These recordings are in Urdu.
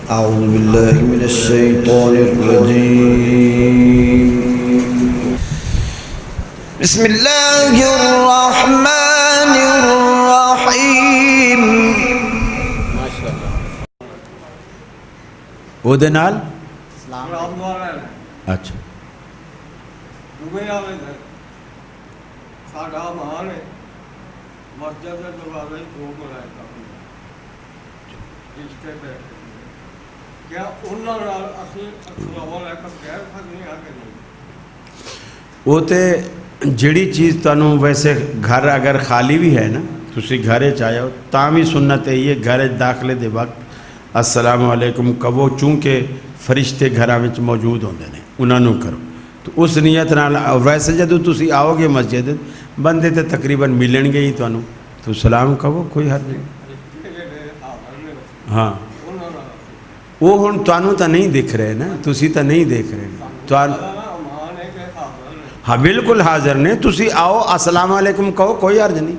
أعوذ بالله من الشيطان الرجيم بسم الله الرحمن الرحيم ਉਹਦੇ ਨਾਲ ਅੱਛਾ ਸਾਡਾ ਮਾਨ ਹੈ ਮਸਜਿਦ ਦੇ ਦਰਵਾਜ਼ੇ ਦੋ ਮਲਾਇਕਾ ਇਸ ਤੇ ਬੈਠੇ کیا ਉਹਨਾਂ ਨਾਲ ਅਸੀਂ ਅਸਲਾਮ ਅਲੈਕਮ ਕਹਿ ਸਕਦੇ ਹਾਂ ਕਿ ਨਹੀਂ ਉਹ ਤੇ ਜਿਹੜੀ ਚੀਜ਼ ਤੁਹਾਨੂੰ ਵੈਸੇ ਘਰ ਅਗਰ ਖਾਲੀ ਵੀ ਹੈ ਨਾ ਤੁਸੀਂ ਘਰੇ ਚ ਆਇਓ ਤਾਂ ਵੀ ਸੁਨਨਤ ਹੈ ਇਹ ਘਰੇ ਦਾਖਲੇ ਦੇ ਵਕਤ ਅਸਲਾਮ ਅਲੈਕਮ ਕਹੋ ਚੂੰਕਿ ਫਰਿਸ਼ਤੇ ਘਰਾਂ ਵਿੱਚ ਮੌਜੂਦ ਹੁੰਦੇ ਨੇ ਉਹਨਾਂ ਨੂੰ ਕਰੋ تو اس نیت نال ویسے جدو تسی آؤ گے مسجد بندے تے تقریباً ملن گے ہی تانوں تو سلام کہو کوئی حرج نہیں ہاں وہ ہن تانوں تا نہیں دکھ رہے نا تسی تا نہیں دیکھ رہے ہاں بالکل حاضر نے تسی آؤ السلام علیکم کہو کوئی حرج نہیں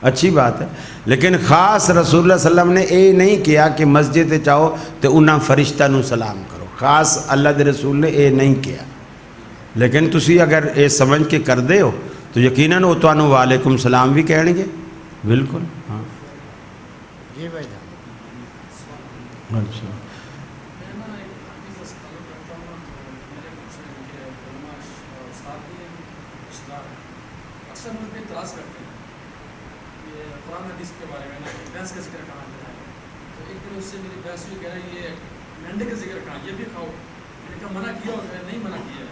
اچھی بات ہے لیکن خاص رسول اللہ صلی اللہ علیہ وسلم نے یہ نہیں کیا کہ مسجد چاہو تو انہاں فرشتہ نو سلام کرو خاص اللہ دے رسول نے یہ نہیں کیا لیکن تسی اگر یہ سمجھ کے کر دے ہو تو یقیناً وہ تانوں وعلیکم السلام بھی کہیں گے بالکل ہاں جی بھائی جان اچھا اکثر مجھ پہ اعتراض کرتے ہیں یہ قرآن حدیث کے بارے میں بھینس کا ذکر کہاں پہ ہے تو ایک دن اس سے میری بحث ہوئی کہہ رہے ہیں یہ مینڈے کا ذکر کہاں یہ بھی کھاؤ میں نے کہا منع کیا اور نہیں منع کیا ہے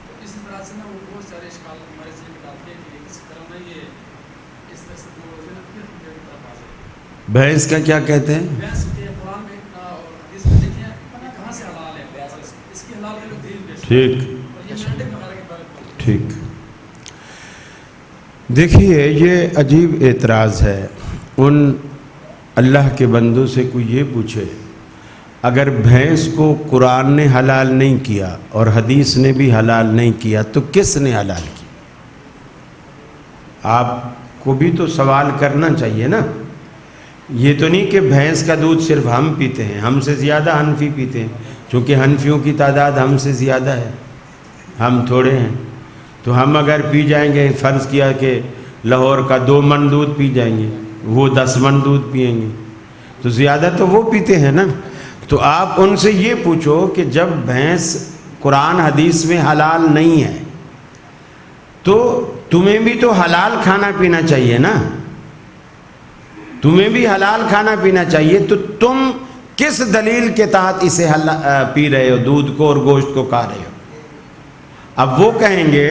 تو اسی طرح سے نا وہ بہت سارے اشکال ہمارے ذہن میں ڈالتے ہیں کہ کس طرح نا یہ اس طرح سے وہ طرف آ جائے بھینس کا کیا کہتے ہیں بھینس کے قرآن میں اور حدیث میں دیکھیں یہ کہاں سے حلال ہے اس کی حلال کے لوگ دلیل پیش کرتے ہیں ٹھیک اور یہ مینڈے وغیرہ کے بارے میں ٹھیک دیکھیے یہ عجیب اعتراض ہے ان اللہ کے بندوں سے کوئی یہ پوچھے اگر بھینس کو قرآن نے حلال نہیں کیا اور حدیث نے بھی حلال نہیں کیا تو کس نے حلال کیا آپ کو بھی تو سوال کرنا چاہیے نا یہ تو نہیں کہ بھینس کا دودھ صرف ہم پیتے ہیں ہم سے زیادہ حنفی پیتے ہیں چونکہ حنفیوں کی تعداد ہم سے زیادہ ہے ہم تھوڑے ہیں تو ہم اگر پی جائیں گے فرض کیا کہ لاہور کا 2 من دودھ پی جائیں گے وہ 10 من دودھ پئیں گے تو زیادہ تو وہ پیتے ہیں نا تو آپ ان سے یہ پوچھو کہ جب بھینس قرآن حدیث میں حلال نہیں ہے تو تمہیں بھی تو حلال کھانا پینا چاہیے نا تمہیں بھی حلال کھانا پینا چاہیے تو تم کس دلیل کے تحت اسے پی رہے ہو دودھ کو اور گوشت کو کھا رہے ہو اب وہ کہیں گے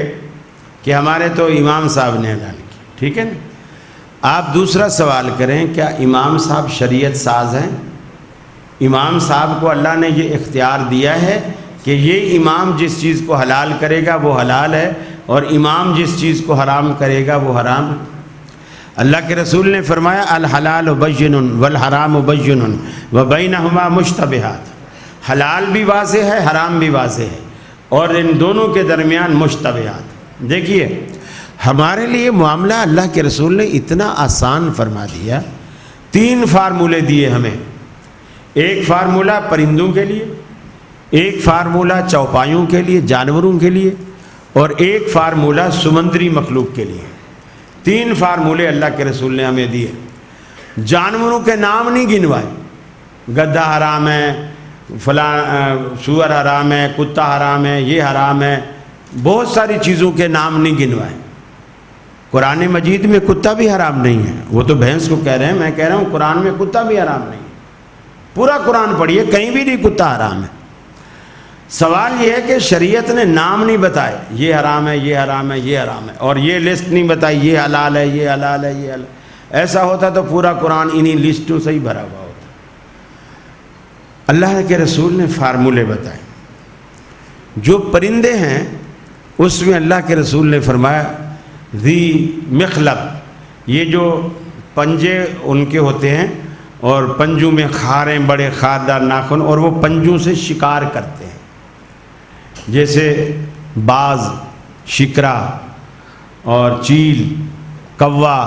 کہ ہمارے تو امام صاحب نے حلال کی ٹھیک ہے نا آپ دوسرا سوال کریں کیا امام صاحب شریعت ساز ہیں امام صاحب کو اللہ نے یہ اختیار دیا ہے کہ یہ امام جس چیز کو حلال کرے گا وہ حلال ہے اور امام جس چیز کو حرام کرے گا وہ حرام ہے اللہ کے رسول نے فرمایا الحلال بین والحرام بین وبینہما مشتبہات حلال بھی واضح ہے حرام بھی واضح ہے اور ان دونوں کے درمیان مشتبہات دیکھیے ہمارے لیے معاملہ اللہ کے رسول نے اتنا آسان فرما دیا 3 فارمولے دیے ہمیں ایک فارمولہ پرندوں کے لیے ایک فارمولہ چوپایوں کے لیے جانوروں کے لیے اور ایک فارمولہ سمندری مخلوق کے لیے 3 فارمولے اللہ کے رسول نے ہمیں دیے جانوروں کے نام نہیں گنوائے گدھا حرام ہے فلاں سور حرام ہے کتا حرام ہے یہ حرام ہے بہت ساری چیزوں کے نام نہیں گنوائے قرآن مجید میں کتا بھی حرام نہیں ہے وہ تو بھینس کو کہہ رہے ہیں میں کہہ رہا ہوں قرآن میں کتا بھی حرام نہیں ہے پورا قرآن پڑھیے کہیں بھی نہیں کتا حرام ہے سوال یہ ہے کہ شریعت نے نام نہیں بتائے یہ حرام ہے یہ حرام ہے یہ حرام ہے اور یہ لسٹ نہیں بتائی یہ حلال ہے یہ حلال ہے یہ حلال ایسا ہوتا تو پورا قرآن انہی لسٹوں سے ہی بھرا ہوا ہوتا اللہ کے رسول نے فارمولے بتائے جو پرندے ہیں اس میں اللہ کے رسول نے فرمایا ذی مخلب یہ جو پنجے ان کے ہوتے ہیں اور پنجوں میں خاریں بڑے خاردار ناخن اور وہ پنجوں سے شکار کرتے ہیں جیسے باز شکرا اور چیل کوا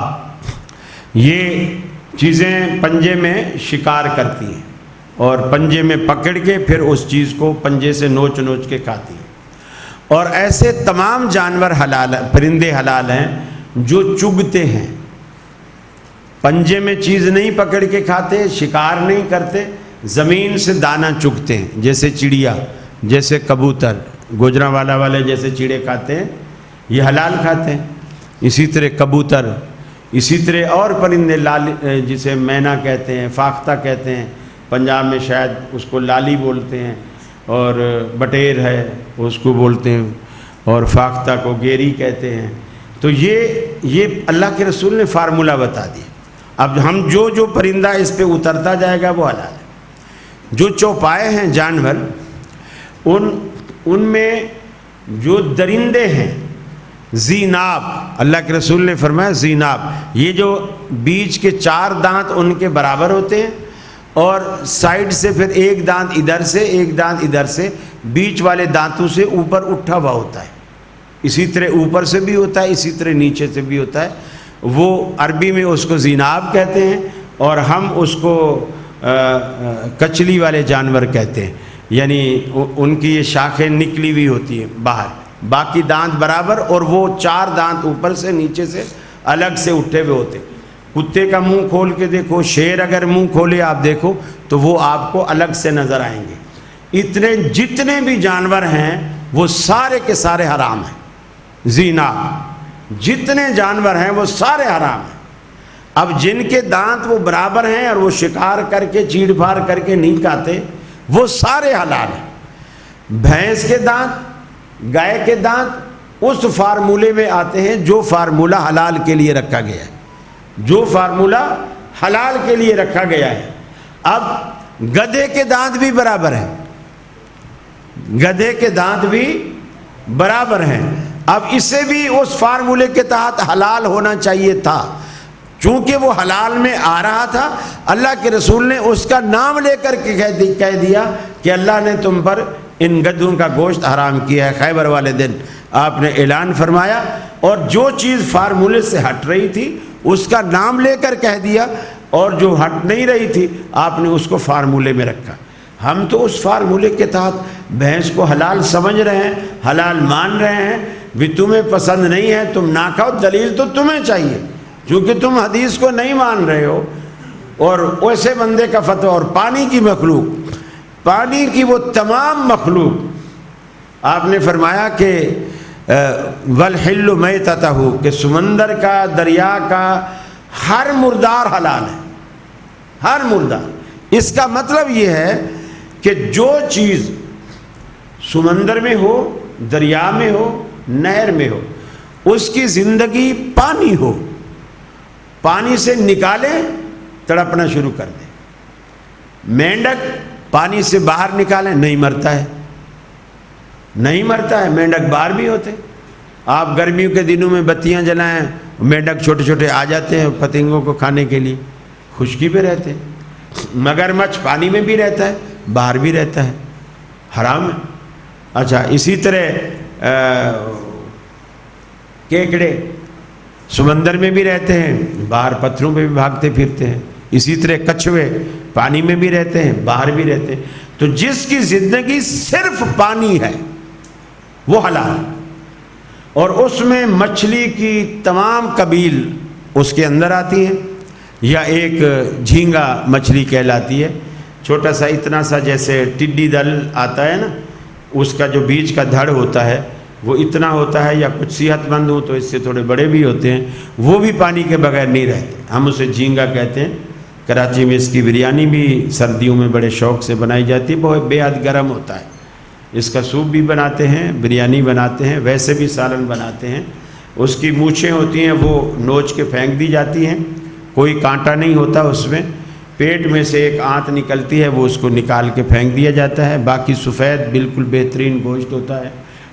یہ چیزیں پنجے میں شکار کرتی ہیں اور پنجے میں پکڑ کے پھر اس چیز کو پنجے سے نوچ نوچ کے کھاتی ہے۔ اور ایسے تمام جانور حلال پرندے حلال ہیں جو چگتے ہیں، پنجے میں چیز نہیں پکڑ کے کھاتے، شکار نہیں کرتے، زمین سے دانہ چگتے ہیں، جیسے چڑیا، جیسے کبوتر، گوجرانوالا والے جیسے چیڑے کھاتے ہیں یہ حلال کھاتے ہیں، اسی طرح کبوتر، اسی طرح اور پرندے جسے مینا کہتے ہیں، فاختہ کہتے ہیں، پنجاب میں شاید اس کو لالی بولتے ہیں، اور بٹیر ہے اس کو بولتے ہیں، اور فاختہ کو گیری کہتے ہیں۔ تو یہ اللہ کے رسول نے فارمولہ بتا دیا۔ اب ہم جو پرندہ اس پہ اترتا جائے گا وہ حلال ہے۔ جو چوپائے ہیں جانور، ان میں جو درندے ہیں زیناب، اللہ کے رسول نے فرمایا زیناب، یہ جو بیچ کے 4 دانت ان کے برابر ہوتے ہیں، اور سائیڈ سے پھر ایک دانت ادھر سے ایک دانت ادھر سے، بیچ والے دانتوں سے اوپر اٹھا ہوا ہوتا ہے، اسی طرح اوپر سے بھی ہوتا ہے، اسی طرح نیچے سے بھی ہوتا ہے، وہ عربی میں اس کو زیناب کہتے ہیں، اور ہم اس کو کچلی والے جانور کہتے ہیں، یعنی ان کی یہ شاخیں نکلی ہوئی ہوتی ہیں باہر، باقی دانت برابر، اور وہ 4 دانت اوپر سے نیچے سے الگ سے اٹھے ہوئے ہوتے ہیں۔ کتے کا منہ کھول کے دیکھو، شیر اگر منہ کھولے آپ دیکھو تو وہ آپ کو الگ سے نظر آئیں گے۔ جتنے بھی جانور ہیں وہ سارے کے سارے حرام ہیں، زینا جتنے جانور ہیں وہ سارے حرام ہیں۔ اب جن کے دانت وہ برابر ہیں اور وہ شکار کر کے چیڑ پھاڑ کر کے نہیں کھاتے وہ سارے حلال ہیں۔ بھینس کے دانت، گائے کے دانت اس فارمولے میں آتے ہیں جو فارمولہ حلال کے لیے رکھا گیا ہے، جو فارمولہ حلال کے لیے رکھا گیا ہے۔ اب گدھے کے دانت بھی برابر ہیں، گدھے کے دانت بھی برابر ہیں۔ اب اسے بھی اس فارمولے کے تحت حلال ہونا چاہیے تھا، چونکہ وہ حلال میں آ رہا تھا، اللہ کے رسول نے اس کا نام لے کر کے کہہ دیا کہ اللہ نے تم پر ان گدھوں کا گوشت حرام کیا ہے۔ خیبر والے دن آپ نے اعلان فرمایا، اور جو چیز فارمولے سے ہٹ رہی تھی اس کا نام لے کر کہہ دیا، اور جو ہٹ نہیں رہی تھی آپ نے اس کو فارمولے میں رکھا۔ ہم تو اس فارمولے کے تحت بھینس کو حلال سمجھ رہے ہیں، حلال مان رہے ہیں، بھی تمہیں پسند نہیں ہے تم نہ کھاؤ، دلیل تو تمہیں چاہیے، چونکہ تم حدیث کو نہیں مان رہے ہو۔ اور ویسے بندے کا فتویٰ، اور پانی کی مخلوق، پانی کی وہ تمام مخلوق، آپ نے فرمایا کہ وَالْحِلُّ مَيْتَتَهُ، کہ سمندر کا، دریا کا ہر مردار حلال ہے، ہر مردار۔ اس کا مطلب یہ ہے کہ جو چیز سمندر میں ہو، دریا میں ہو، نہر میں ہو، اس کی زندگی پانی ہو، پانی سے نکالے تڑپنا شروع کر دے۔ مینڈک پانی سے باہر نکالیں نہیں مرتا ہے، نہیں مرتا ہے، مینڈک باہر بھی ہوتے۔ آپ گرمیوں کے دنوں میں بتیاں جلائیں، مینڈک چھوٹے چھوٹے آ جاتے ہیں پتنگوں کو کھانے کے لیے، خشکی پہ رہتے ہیں۔ مگرمچھ پانی میں بھی رہتا ہے، باہر بھی رہتا ہے، حرام ہے۔ اچھا، اسی طرح کیکڑے سمندر میں بھی رہتے ہیں، باہر پتھروں پہ بھی بھاگتے پھرتے ہیں۔ اسی طرح کچھوے پانی میں بھی رہتے ہیں، باہر بھی رہتے ہیں۔ تو جس کی زندگی صرف پانی ہے وہ حلال ہے، اور اس میں مچھلی کی تمام قبیل اس کے اندر آتی ہیں، یا ایک جھینگا مچھلی کہلاتی ہے، چھوٹا سا اتنا سا جیسے ٹڈی دل آتا ہے نا، اس کا جو بیچ کا دھڑ ہوتا ہے وہ اتنا ہوتا ہے، یا کچھ صحت مند ہوں تو اس سے تھوڑے بڑے بھی ہوتے ہیں، وہ بھی پانی کے بغیر نہیں رہتے، ہم اسے جھینگا کہتے ہیں۔ کراچی میں اس کی بریانی بھی سردیوں میں بڑے شوق سے بنائی جاتی ہے، بہت بے حد گرم ہوتا ہے، اس کا سوپ بھی بناتے ہیں، بریانی بناتے ہیں، ویسے بھی سالن بناتے ہیں۔ اس کی مونچھیں ہوتی ہیں وہ نوچ کے پھینک دی جاتی ہیں، کوئی کانٹا نہیں ہوتا اس میں، پیٹ میں سے ایک آنت نکلتی ہے وہ اس کو نکال کے پھینک دیا جاتا ہے، باقی سفید بالکل بہترین گوشت ہوتا ہے،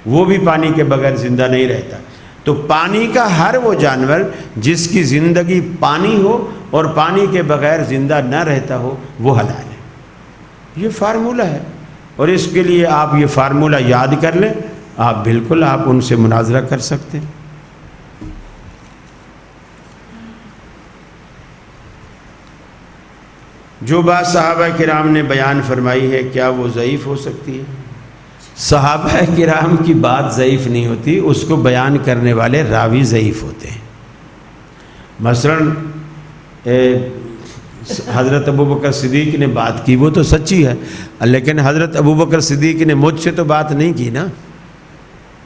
وہ بھی پانی کے بغیر زندہ نہیں رہتا۔ تو پانی کا ہر وہ جانور جس کی زندگی پانی ہو اور پانی کے بغیر زندہ نہ رہتا ہو وہ حلال ہے۔ یہ فارمولہ ہے، اور اس کے لیے آپ یہ فارمولہ یاد کر لیں، آپ بالکل آپ ان سے مناظرہ کر سکتے ہیں۔ جو بات صحابہ کرام نے بیان فرمائی ہے کیا وہ ضعیف ہو سکتی ہے؟ صحابہ کرام کی بات ضعیف نہیں ہوتی، اس کو بیان کرنے والے راوی ضعیف ہوتے ہیں۔ مثلا حضرت ابوبکر صدیق نے بات کی وہ تو سچی ہے، لیکن حضرت ابوبکر صدیق نے مجھ سے تو بات نہیں کی نا،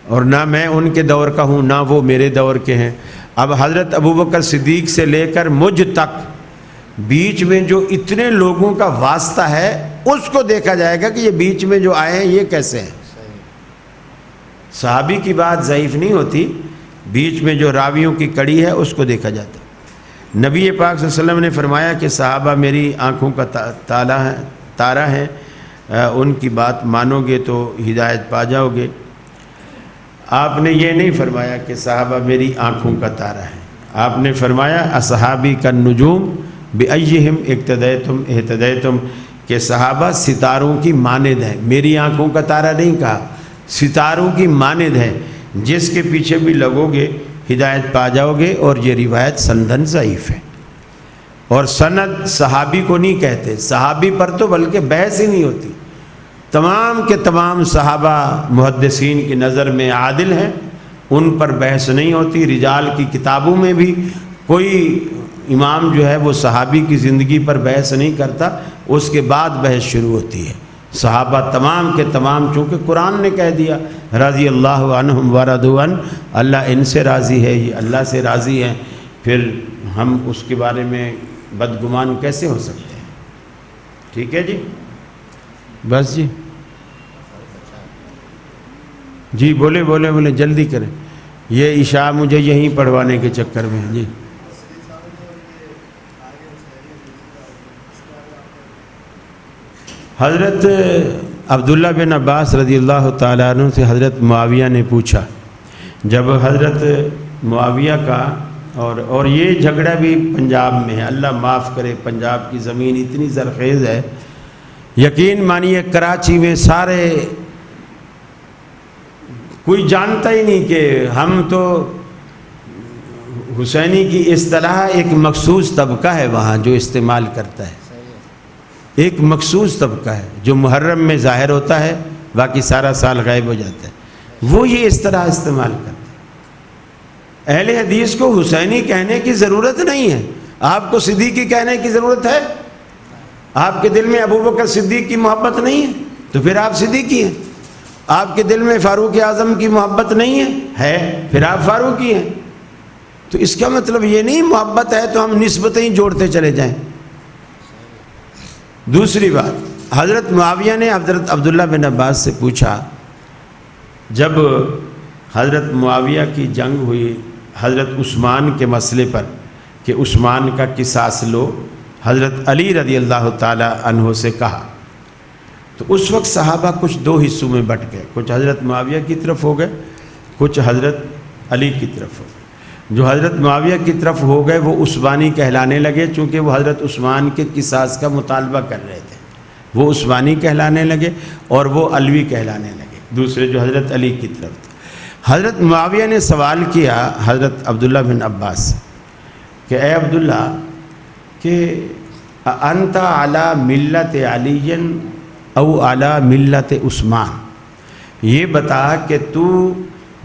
اور نہ میں ان کے دور کا ہوں نہ وہ میرے دور کے ہیں۔ اب حضرت ابوبکر صدیق سے لے کر مجھ تک بیچ میں جو اتنے لوگوں کا واسطہ ہے اس کو دیکھا جائے گا کہ یہ بیچ میں جو آئے ہیں یہ کیسے ہیں۔ صحابی کی بات ضعیف نہیں ہوتی، بیچ میں جو راویوں کی کڑی ہے اس کو دیکھا جاتا ہے۔ نبی پاک صلی اللہ علیہ وسلم نے فرمایا کہ صحابہ میری آنکھوں کا تارا ہے، ان کی بات مانو گے تو ہدایت پا جاؤ گے۔ آپ نے یہ نہیں فرمایا کہ صحابہ میری آنکھوں کا تارا ہے، آپ نے فرمایا اصحابی کا نجوم بأیہم اقتدیتم اہتدیتم، کہ صحابہ ستاروں کی مانند ہیں۔ میری آنکھوں کا تارا نہیں کہا، ستاروں کی مانند ہے، جس کے پیچھے بھی لگو گے ہدایت پا جاؤ گے۔ اور یہ روایت سندن ضعیف ہے، اور سند صحابی کو نہیں کہتے، صحابی پر تو بلکہ بحث ہی نہیں ہوتی۔ تمام کے تمام صحابہ محدثین کی نظر میں عادل ہیں، ان پر بحث نہیں ہوتی۔ رجال کی کتابوں میں بھی کوئی امام جو ہے وہ صحابی کی زندگی پر بحث نہیں کرتا، اس کے بعد بحث شروع ہوتی ہے۔ صحابہ تمام کے تمام، چونکہ قرآن نے کہہ دیا رضی اللہ عنہم ورضوا عنہ، اللہ ان سے راضی ہے، یہ اللہ سے راضی ہیں، پھر ہم اس کے بارے میں بدگمان کیسے ہو سکتے ہیں؟ ٹھیک ہے جی، بس جی جی بولے بولے بولے جلدی کریں، یہ عشاء مجھے یہیں پڑھوانے کے چکر میں جی۔ حضرت عبداللہ بن عباس رضی اللہ تعالیٰ عنہ سے حضرت معاویہ نے پوچھا، جب حضرت معاویہ کا اور یہ جھگڑا بھی پنجاب میں ہے، اللہ معاف کرے، پنجاب کی زمین اتنی زرخیز ہے، یقین مانیے کراچی میں سارے کوئی جانتا ہی نہیں کہ ہم تو حسینی کی اصطلاح ایک مخصوص طبقہ ہے وہاں جو استعمال کرتا ہے، ایک مخصوص طبقہ ہے جو محرم میں ظاہر ہوتا ہے، باقی سارا سال غائب ہو جاتا ہے، وہ یہ اس طرح استعمال کرتا ہے۔ اہل حدیث کو حسینی کہنے کی ضرورت نہیں ہے، آپ کو صدیقی کہنے کی ضرورت ہے؟ آپ کے دل میں ابوبکر صدیق کی محبت نہیں ہے تو پھر آپ صدیقی ہیں۔ آپ کے دل میں فاروق اعظم کی محبت نہیں ہے پھر آپ فاروقی ہیں۔ تو اس کا مطلب یہ نہیں محبت ہے تو ہم نسبتیں ہی جوڑتے چلے جائیں۔ دوسری بات، حضرت معاویہ نے حضرت عبداللہ بن عباس سے پوچھا، جب حضرت معاویہ کی جنگ ہوئی حضرت عثمان کے مسئلے پر کہ عثمان کا قصاص لو، حضرت علی رضی اللہ تعالی عنہ سے کہا، تو اس وقت صحابہ کچھ دو حصوں میں بٹ گئے، کچھ حضرت معاویہ کی طرف ہو گئے، کچھ حضرت علی کی طرف ہو گئے۔ جو حضرت معاویہ کی طرف ہو گئے وہ عثمانی کہلانے لگے، چونکہ وہ حضرت عثمان کے قصاص کا مطالبہ کر رہے تھے، وہ عثمانی کہلانے لگے، اور وہ علوی کہلانے لگے، دوسرے جو حضرت علی کی طرف تھے۔ حضرت معاویہ نے سوال کیا حضرت عبداللہ بن عباس سے کہ اے عبداللہ، کہ انت علی ملت علی او علی ملت عثمان، یہ بتا کہ تو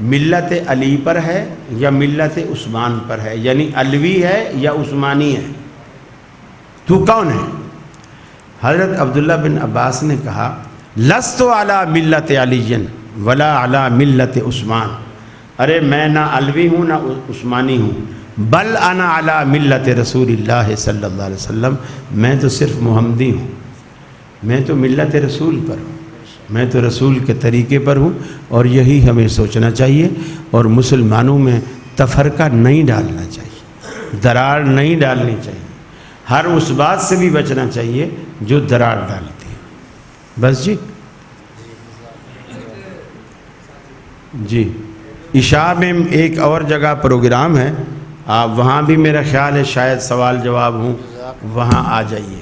ملت علی پر ہے یا ملت عثمان پر ہے، یعنی علوی ہے یا عثمانی ہے، تو کون ہے؟ حضرت عبداللہ بن عباس نے کہا، لست علی ملت علی ولا علی ملت عثمان، ارے میں نہ علوی ہوں نہ عثمانی ہوں، بل انا علی ملت رسول اللہ صلی اللہ علیہ وسلم، میں تو صرف محمدی ہوں، میں تو ملت رسول پر ہوں، میں تو رسول کے طریقے پر ہوں۔ اور یہی ہمیں سوچنا چاہیے، اور مسلمانوں میں تفرقہ نہیں ڈالنا چاہیے، دراڑ نہیں ڈالنی چاہیے، ہر اس بات سے بھی بچنا چاہیے جو دراڑ ڈالتی ہے۔ بس جی جی، عشاء میں ایک اور جگہ پروگرام ہے، آپ وہاں بھی میرا خیال ہے شاید سوال جواب ہوں، وہاں آ جائیے۔